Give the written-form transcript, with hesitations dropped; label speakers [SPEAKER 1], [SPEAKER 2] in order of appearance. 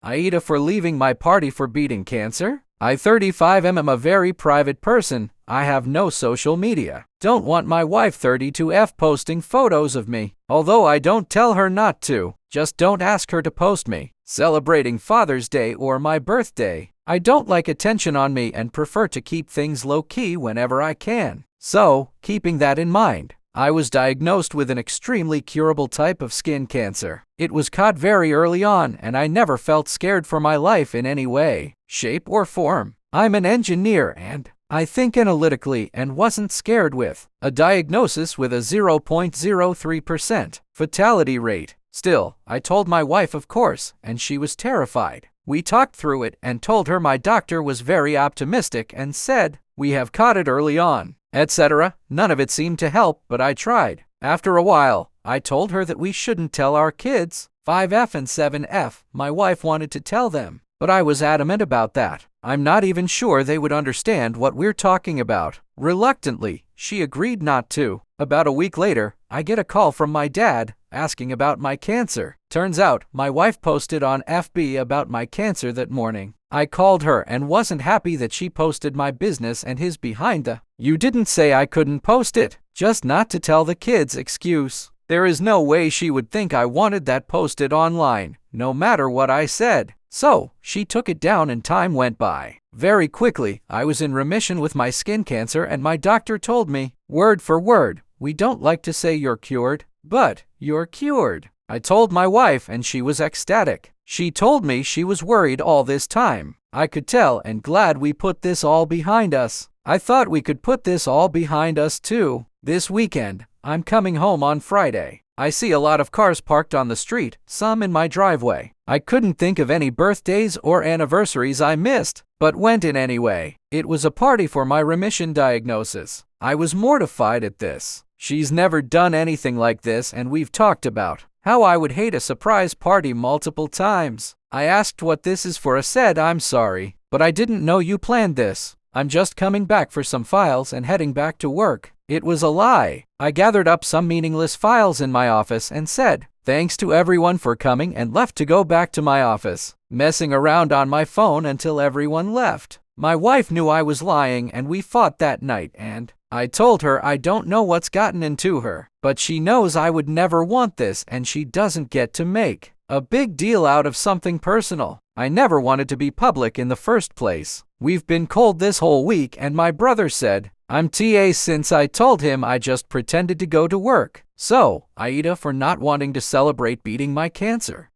[SPEAKER 1] AITA for leaving my party for beating cancer? I 35 am a very private person. I have no social media. Don't want my wife 32F posting photos of me. Although I don't tell her not to. Just don't ask her to post me celebrating Father's Day or my birthday. I don't like attention on me and prefer to keep things low-key whenever I can. So, keeping that in mind, I was diagnosed with an extremely curable type of skin cancer. It was caught very early on, and I never felt scared for my life in any way, shape, or form. I'm an engineer and I think analytically and wasn't scared with a diagnosis with a 0.03% fatality rate. Still, I told my wife, of course, and she was terrified. We talked through it and told her my doctor was very optimistic and said, "We have caught it early on," etc. None of it seemed to help, but I tried. After a while, I told her that we shouldn't tell our kids. 5F and 7F, my wife wanted to tell them, but I was adamant about that. I'm not even sure they would understand what we're talking about. Reluctantly, she agreed not to. About a week later, I get a call from my dad asking about my cancer. Turns out, my wife posted on FB about my cancer that morning. I called her and wasn't happy that she posted my business and his behind the "You didn't say I couldn't post it, just not to tell the kids" excuse. There is no way she would think I wanted that posted online, no matter what I said. So, she took it down and time went by. Very quickly, I was in remission with my skin cancer and my doctor told me, word for word, "We don't like to say you're cured, but you're cured." I told my wife and she was ecstatic. She told me she was worried all this time. I could tell and glad we put this all behind us. I thought we could put this all behind us too. This weekend, I'm coming home on Friday. I see a lot of cars parked on the street, some in my driveway. I couldn't think of any birthdays or anniversaries I missed, but went in anyway. It was a party for my remission diagnosis. I was mortified at this. She's never done anything like this and we've talked about how I would hate a surprise party multiple times. I asked what this is for. Said, "I'm sorry, but I didn't know you planned this. I'm just coming back for some files and heading back to work." It was a lie. I gathered up some meaningless files in my office and said, "Thanks to everyone for coming," and left to go back to my office, messing around on my phone until everyone left. My wife knew I was lying and we fought that night, and I told her I don't know what's gotten into her, but she knows I would never want this and she doesn't get to make a big deal out of something personal. I never wanted to be public in the first place. We've been cold this whole week and my brother said, "AmITheA," since I told him I just pretended to go to work. So, AITA for not wanting to celebrate beating my cancer.